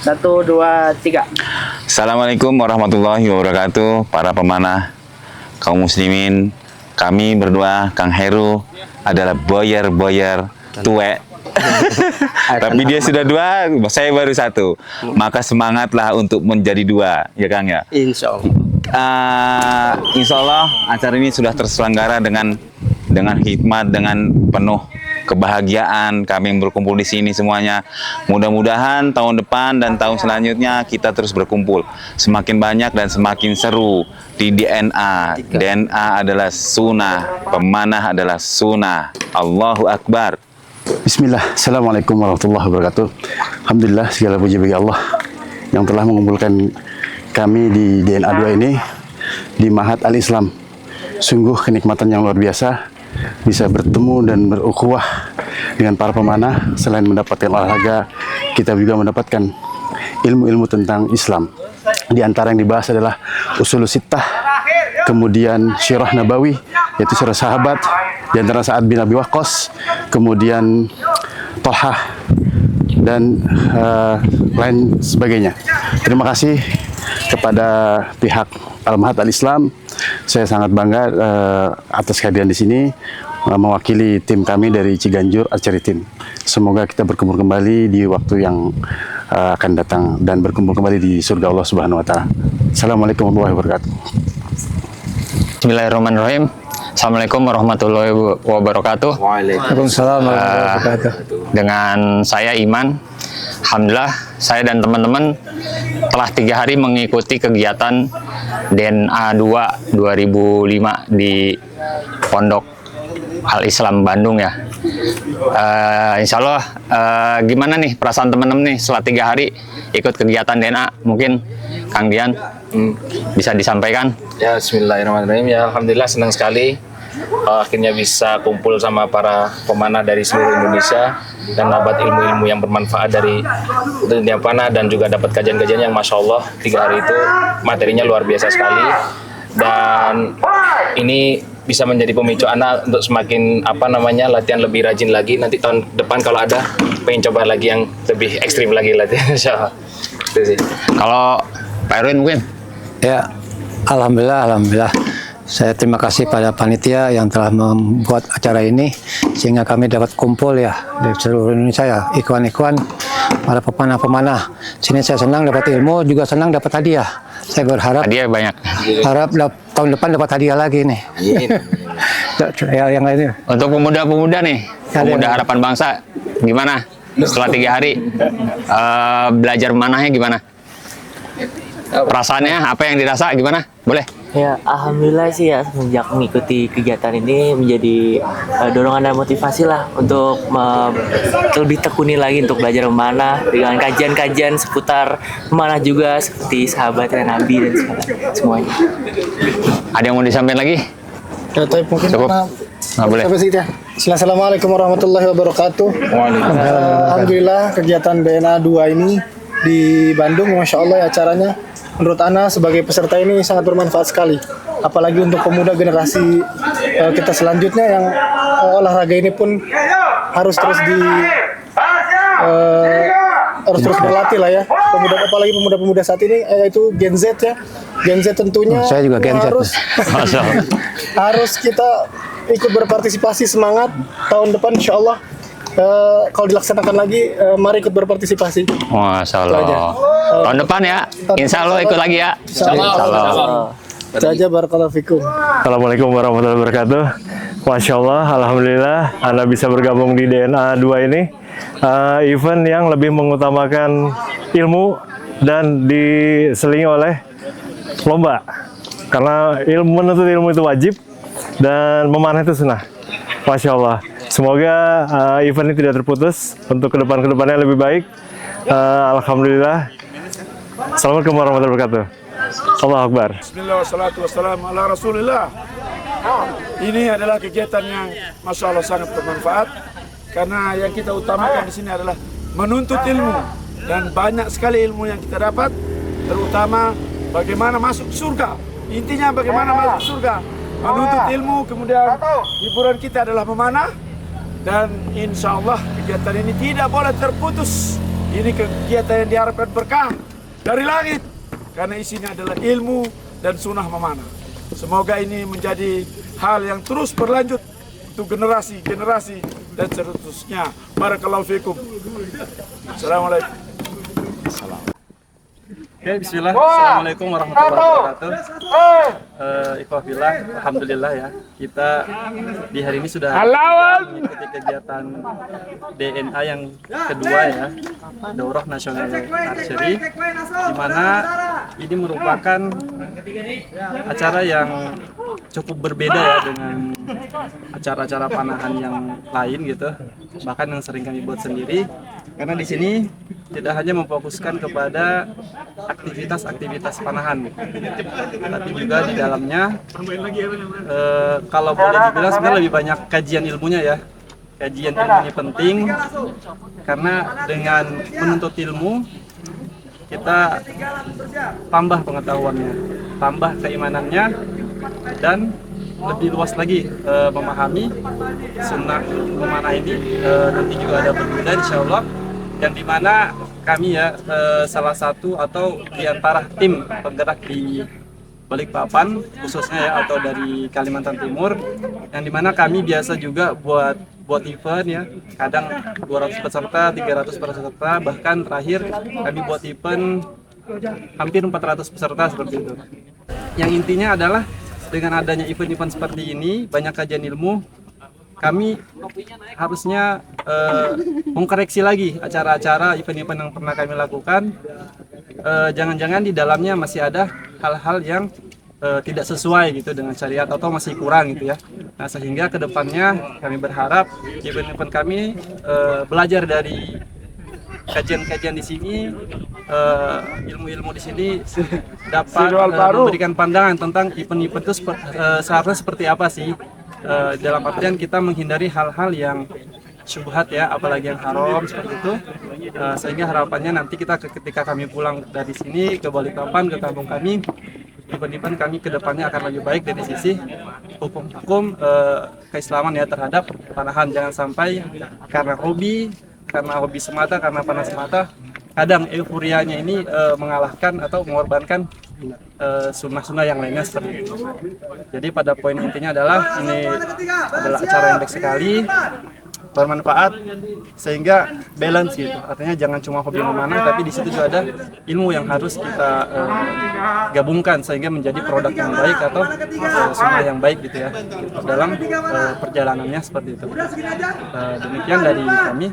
1, 2, 3. Assalamualaikum warahmatullahi wabarakatuh. Para pemanah kaum muslimin, kami berdua, Kang Heru adalah boyar-boyar tuwek. Tapi dia sudah 2, saya baru 1. Maka semangatlah untuk menjadi 2, ya Kang ya. Insya Allah. Insya Allah acara ini sudah terselenggara dengan hikmat, dengan penuh kebahagiaan kami yang berkumpul di sini semuanya. Mudah-mudahan tahun depan dan tahun selanjutnya kita terus berkumpul semakin banyak dan semakin seru di DNA. DNA adalah sunnah, pemanah adalah sunnah. Allahu Akbar. Bismillah, Assalamualaikum warahmatullahi wabarakatuh. Alhamdulillah, segala puji bagi Allah yang telah mengumpulkan kami di DNA 2 ini di Mahat Al-Islam. Sungguh kenikmatan yang luar biasa bisa bertemu dan berukhuwah dengan para pemanah. Selain mendapatkan olahraga, kita juga mendapatkan ilmu-ilmu tentang Islam. Di antara yang dibahas adalah Ushulus Sittah, kemudian Sirah Nabawi, yaitu sirah sahabat, di antara Sa'ad bin Abi Waqqas, kemudian Thalhah, dan lain sebagainya. Terima kasih kepada pihak Al-Mahat Al-Islam. Saya sangat bangga atas kehadiran di sini mewakili tim kami dari Ciganjur Archery Team. Semoga kita berkumpul kembali di waktu yang akan datang dan berkumpul kembali di surga Allah Subhanahu wa taala. Assalamualaikum warahmatullahi wabarakatuh. Bismillahirrahmanirrahim. Assalamualaikum warahmatullahi wabarakatuh. Waalaikumsalam warahmatullahi wabarakatuh. Dengan saya Iman, alhamdulillah saya dan teman-teman telah 3 hari mengikuti kegiatan DNA 2 2005 di Pondok Al-Islam Bandung ya. Insya Allah gimana nih perasaan teman-teman nih setelah 3 hari ikut kegiatan DNA? Mungkin Kang Dian bisa disampaikan. Ya, bismillahirrahmanirrahim. Ya, alhamdulillah senang sekali akhirnya bisa kumpul sama para pemanah dari seluruh Indonesia dan dapat ilmu-ilmu yang bermanfaat dari dunia panah dan juga dapat kajian-kajian yang Masya Allah 3 hari itu materinya luar biasa sekali, dan ini bisa menjadi pemicu anak untuk semakin latihan lebih rajin lagi. Nanti tahun depan kalau ada pengen coba lagi yang lebih ekstrim lagi latihan, Insya Allah. Itu sih. Kalau Pak Erwin mungkin? Ya, alhamdulillah. Saya terima kasih pada panitia yang telah membuat acara ini sehingga kami dapat kumpul ya dari seluruh Indonesia ya, ikhwan-ikhwan, para pemanah-pemanah. Sini saya senang dapat ilmu, juga senang dapat hadiah. Saya berharap Hadiah banyak. harap tahun depan dapat hadiah lagi nih. Ya, yang lainnya. Untuk pemuda-pemuda nih, Ada pemuda yang- harapan bangsa, gimana? Setelah 3 hari belajar memanahnya gimana? Perasaannya apa yang dirasa gimana? Boleh? Ya, alhamdulillah sih ya, semenjak mengikuti kegiatan ini menjadi dorongan dan motivasi lah untuk lebih tekuni lagi untuk belajar memanah dengan kajian-kajian seputar memanah juga seperti sahabatnya Nabi dan semuanya. Ada yang mau disampaikan lagi? Ya, tapi mungkin Cukup? Nggak boleh. Sampai segitu ya. Assalamualaikum warahmatullahi wabarakatuh. Alhamdulillah kegiatan DNA 2 ini di Bandung, Masya Allah ya acaranya. Menurut Ana sebagai peserta ini sangat bermanfaat sekali. Apalagi untuk pemuda generasi kita selanjutnya yang olahraga ini pun harus terus berlatih lah ya. Apalagi pemuda-pemuda saat ini yaitu Gen Z ya. Gen Z tentunya Saya juga Gen Z. Masya Allah. harus kita ikut berpartisipasi, semangat tahun depan Insya Allah kalau dilaksanakan lagi mari ikut berpartisipasi. Masya Itu aja. Allah. Tahun depan ya, insya Allah ikut lagi ya. Insya Allah. Itu aja, barakallahu fikum. Assalamualaikum warahmatullahi wabarakatuh. Masya Allah, alhamdulillah Anda bisa bergabung di DNA 2 ini. Event yang lebih mengutamakan ilmu dan diselingi oleh lomba. Karena menuntut ilmu itu wajib dan memanah itu sunnah. Masya Allah. Semoga event ini tidak terputus untuk kedepannya lebih baik. Alhamdulillah. Assalamualaikum warahmatullahi wabarakatuh. Allahu Akbar. Bismillah, wassalatu wassalamu ala rasulillah. Ini adalah kegiatan yang Masya Allah sangat bermanfaat, karena yang kita utamakan di sini adalah menuntut ilmu, dan banyak sekali ilmu yang kita dapat, terutama bagaimana masuk surga. Intinya bagaimana masuk surga, menuntut ilmu, kemudian hiburan kita adalah memanah, dan insya Allah kegiatan ini tidak boleh terputus. Ini kegiatan yang diharapkan berkah dari langit, karena isinya adalah ilmu dan sunnah memanah. Semoga ini menjadi hal yang terus berlanjut untuk generasi-generasi dan seterusnya. Barakallahu fikum. Assalamualaikum. Oke, bismillah. Assalamualaikum warahmatullahi wabarakatuh. Ikhwafillah, alhamdulillah ya. Kita di hari ini sudah mengikuti kegiatan DNA yang kedua ya, Daurah Nasional Archery, di mana ini merupakan acara yang cukup berbeda ya dengan acara-acara panahan yang lain gitu, bahkan yang sering kami buat sendiri. Karena di sini tidak hanya memfokuskan kepada aktivitas-aktivitas panahan, tapi juga di dalamnya kalau boleh dibilang sebenarnya lebih banyak kajian ilmunya ya. Kajian ilmu ini penting karena dengan menuntut ilmu kita tambah pengetahuannya, tambah keimanannya, dan lebih luas lagi memahami sunnah memanah ini. Nanti juga ada berbeda insya Allah, yang dimana kami ya salah satu atau di antara tim penggerak di Balikpapan khususnya ya, atau dari Kalimantan Timur, yang dimana kami biasa juga buat event ya, kadang 200 peserta, 300 peserta, bahkan terakhir kami buat event hampir 400 peserta seperti itu. Yang intinya adalah dengan adanya event-event seperti ini, banyak kajian ilmu, kami harusnya mengkoreksi lagi acara-acara event-event yang pernah kami lakukan. Jangan-jangan di dalamnya masih ada hal-hal yang tidak sesuai gitu dengan syariat atau masih kurang gitu ya. Nah, sehingga kedepannya kami berharap event-event kami belajar dari kajian-kajian di sini, ilmu-ilmu di sini dapat memberikan pandangan tentang event-event itu seharusnya seperti apa sih. Dalam artian kita menghindari hal-hal yang syubhat ya, apalagi yang haram seperti itu, sehingga harapannya nanti kita ketika kami pulang dari sini ke Balikpapan, ke kampung kami, event-event kami ke depannya akan lebih baik dari sisi hukum-hukum keislaman ya terhadap panahan. Jangan sampai karena hobi semata, karena panas semata, kadang euforianya ini mengalahkan atau mengorbankan sunnah-sunnah yang lainnya seperti itu. Jadi pada poin intinya adalah ini adalah acara yang baik sekali, bermanfaat, sehingga balance gitu. Artinya jangan cuma hobi memanah, tapi di situ juga ada ilmu yang harus kita gabungkan sehingga menjadi produk yang baik atau sunnah yang baik gitu ya dalam perjalanannya seperti itu. Demikian dari kami.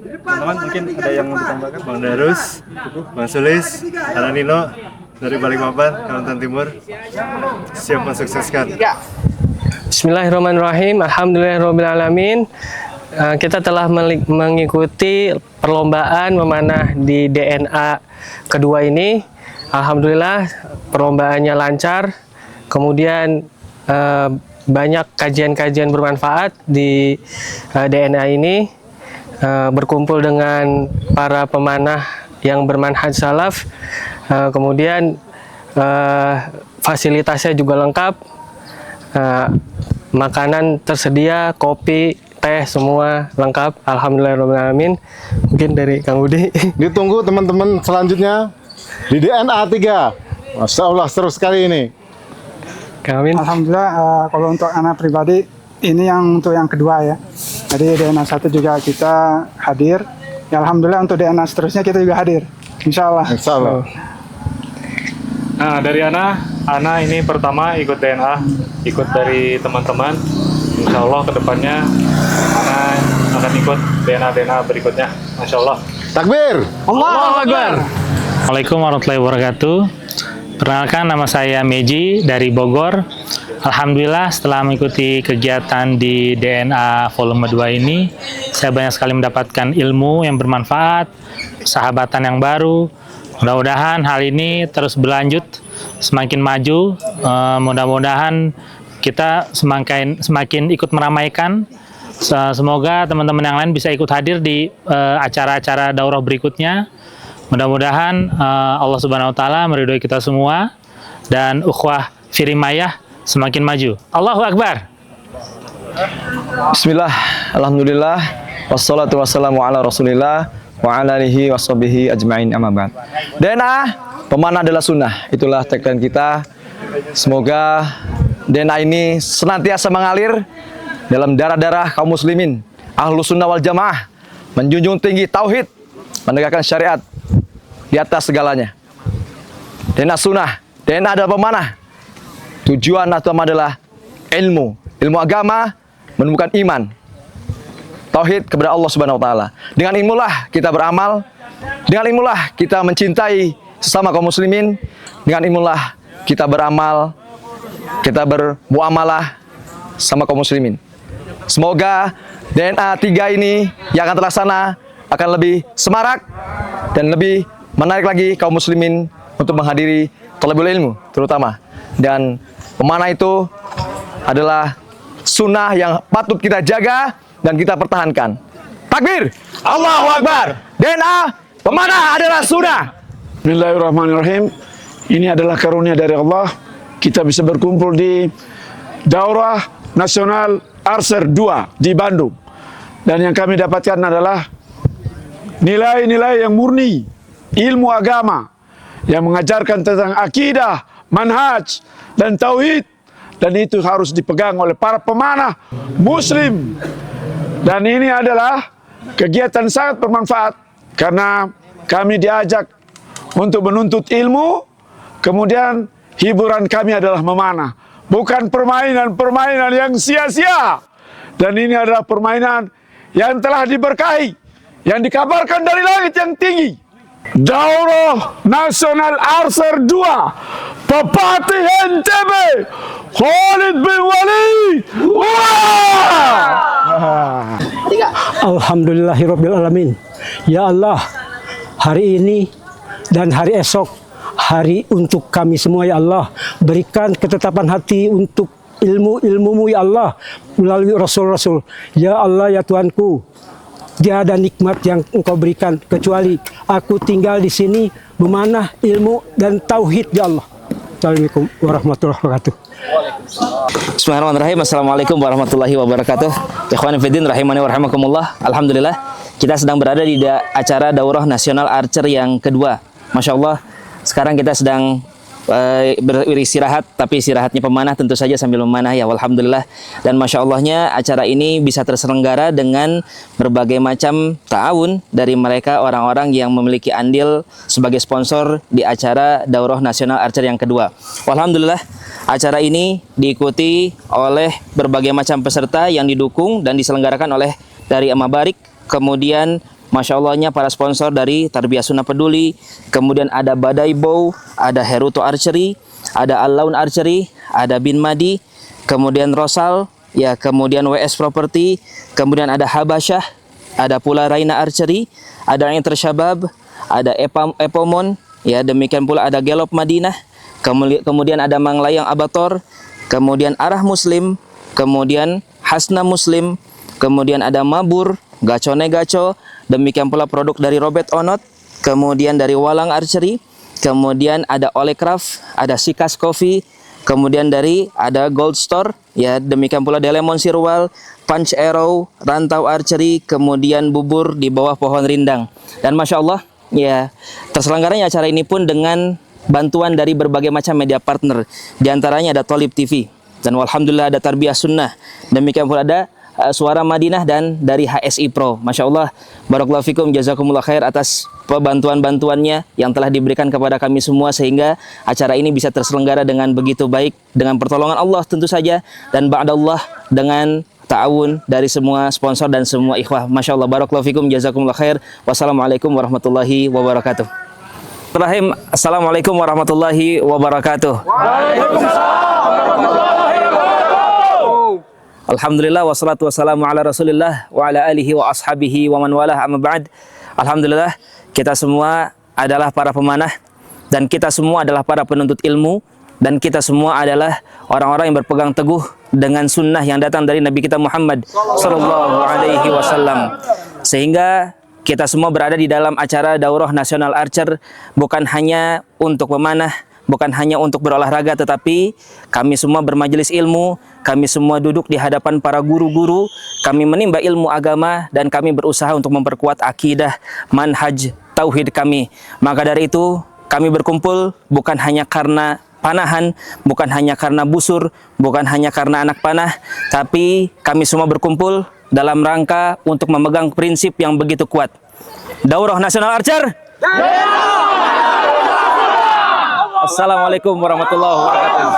Teman-teman mungkin ada yang mau ditambahkan? Bang Darus, Bang Sulis, Anak Nino dari Balikpapan, Kalimantan Timur, siap mensukseskan. Bismillahirrahmanirrahim. Alhamdulillahirrahmanirrahim. Kita telah mengikuti perlombaan memanah di DNA kedua ini. Alhamdulillah perlombaannya lancar. Kemudian banyak kajian-kajian bermanfaat di DNA ini. Berkumpul dengan para pemanah yang bermanhaj salaf, kemudian fasilitasnya juga lengkap, makanan tersedia, kopi, teh, semua lengkap. Alhamdulillahirrahmanirrahim. Mungkin dari Kang Budi. Ditunggu teman-teman selanjutnya di DNA 3. Masya Allah, seru sekali ini. Kang Amin. Alhamdulillah, kalau untuk anak pribadi ini yang untuk yang kedua ya. Jadi DNA 1 juga kita hadir. Ya, alhamdulillah untuk DNA seterusnya kita juga hadir. Insya Allah. Insya Allah. Nah, dari Ana ini pertama ikut DNA, ikut dari teman-teman. Insya Allah kedepannya Ana akan ikut DNA berikutnya. Masya Allah. Takbir. Allahu Akbar. Assalamualaikum warahmatullahi wabarakatuh. Perkenalkan, nama saya Meji dari Bogor. Alhamdulillah setelah mengikuti kegiatan di DNA volume 2 ini, saya banyak sekali mendapatkan ilmu yang bermanfaat, sahabatan yang baru. Mudah-mudahan hal ini terus berlanjut, semakin maju. Mudah-mudahan kita semakin ikut meramaikan. Semoga teman-teman yang lain bisa ikut hadir di acara-acara daurah berikutnya. Mudah-mudahan Allah Subhanahu wa taala meridhoi kita semua dan ukhuwah Firimayah semakin maju. Allahu Akbar. Bismillah, alhamdulillah, wassalatu wassalamu ala rasulillah, wa ala alihi washabihi ajma'in amma ba'd. DNA pemanah adalah sunnah. Itulah tagline kita. Semoga DNA ini senantiasa mengalir dalam darah-darah kaum muslimin, Ahlus Sunnah wal Jamaah, menjunjung tinggi tauhid, menegakkan syariat di atas segalanya. DNA sunnah, DNA adalah pemanah. Tujuan utama adalah ilmu agama, menemukan iman, tauhid kepada Allah Subhanahu wa taala. Dengan ilmulah kita beramal, dengan ilmulah kita mencintai sesama kaum muslimin, dengan ilmulah kita beramal, kita bermuamalah sama kaum muslimin. Semoga DNA 3 ini yang akan terlaksana akan lebih semarak dan lebih menarik lagi kaum muslimin untuk menghadiri thalabul ilmu terutama. Dan pemanah itu adalah sunnah yang patut kita jaga dan kita pertahankan. Takbir! Allahu Akbar! DNA pemanah adalah sunnah. Bismillahirrahmanirrahim. Ini adalah karunia dari Allah. Kita bisa berkumpul di Daurah Nasional Archer 2 di Bandung. Dan yang kami dapatkan adalah nilai-nilai yang murni, ilmu agama yang mengajarkan tentang akidah, manhaj, dan tauhid. Dan itu harus dipegang oleh para pemanah muslim. Dan ini adalah kegiatan sangat bermanfaat karena kami diajak untuk menuntut ilmu, kemudian hiburan kami adalah memanah. Bukan permainan-permainan yang sia-sia. Dan ini adalah permainan yang telah diberkahi, yang dikabarkan dari langit yang tinggi. Daurah Nasional Archer 2 Pepatih NTB Khalid bin Walid. Alhamdulillahirabbil alamin. Ya Allah, hari ini dan hari esok hari untuk kami semua ya Allah. Berikan ketetapan hati untuk ilmu-ilmu-Mu ya Allah melalui Rasul-Rasul. Ya Allah ya Tuhanku, tiada nikmat yang Engkau berikan kecuali aku tinggal di sini memanah ilmu dan tauhid ya Allah. Assalamualaikum warahmatullahi wabarakatuh. Bismillahirrahmanirrahim. Assalamualaikum warahmatullahi wabarakatuh. Ikhwan fillah rahimani wa rahimakumullah. Alhamdulillah kita sedang berada di acara Daurah Nasional Archer yang kedua. Masya Allah, sekarang kita sedang beristirahat, tapi istirahatnya pemanah tentu saja sambil memanah ya, alhamdulillah. Dan masya Allahnya acara ini bisa terselenggara dengan berbagai macam ta'awun dari mereka orang-orang yang memiliki andil sebagai sponsor di acara Daurah Nasional Archer yang kedua. Alhamdulillah acara ini diikuti oleh berbagai macam peserta yang didukung dan diselenggarakan oleh dari Amabarik, kemudian Masya Allahnya para sponsor dari Tarbiyah Sunnah Peduli, kemudian ada Badai Bow, ada Heruto Archery, ada Al-Laun Archery, ada Bin Madi, kemudian Rosal, ya, kemudian WS Property, kemudian ada Habasyah, ada pula Raina Archery, ada Intershabab, ada Epomon, ya, demikian pula ada Gelop Madinah, kemudian ada Manglayang Abator, kemudian Arah Muslim, kemudian Hasna Muslim, kemudian ada Mabur, Gacone Gaco, demikian pula produk dari Robert Onot, kemudian dari Walang Archery, kemudian ada Olekraf, ada Sikas Coffee, kemudian dari ada Gold Store, ya, demikian pula Delemon Sirwal, Punch Arrow, Rantau Archery, kemudian Bubur di bawah pohon rindang. Dan Masya Allah, ya, terselenggaranya acara ini pun dengan bantuan dari berbagai macam media partner. Di antaranya ada Tolib TV, dan alhamdulillah ada Tarbiyah Sunnah, demikian pula ada Suara Madinah dan dari HSI Pro. Masya Allah, barakallahu fikum, jazakumullah khair atas bantuan-bantuannya yang telah diberikan kepada kami semua sehingga acara ini bisa terselenggara dengan begitu baik, dengan pertolongan Allah tentu saja, dan ba'dallah dengan ta'awun dari semua sponsor dan semua ikhwah. Masya Allah, barakallahu fikum, jazakumullah khair. Wassalamualaikum warahmatullahi wabarakatuh. Rahim, assalamualaikum warahmatullahi wabarakatuh. Waalaikumsalam. Alhamdulillah wassalatu wassalamu ala Rasulillah wa ala alihi wa ashabihi wa man walah, amma ba'd. Alhamdulillah kita semua adalah para pemanah dan kita semua adalah para penuntut ilmu dan kita semua adalah orang-orang yang berpegang teguh dengan sunnah yang datang dari Nabi kita Muhammad sallallahu alaihi wasallam. Sehingga kita semua berada di dalam acara Daurah Nasional Archer bukan hanya untuk memanah, bukan hanya untuk berolahraga, tetapi kami semua bermajelis ilmu, kami semua duduk di hadapan para guru-guru, kami menimba ilmu agama, dan kami berusaha untuk memperkuat akidah, manhaj, tauhid kami. Maka dari itu, kami berkumpul bukan hanya karena panahan, bukan hanya karena busur, bukan hanya karena anak panah, tapi kami semua berkumpul dalam rangka untuk memegang prinsip yang begitu kuat. Daurah Nasional Archer. Assalamualaikum warahmatullahi wabarakatuh.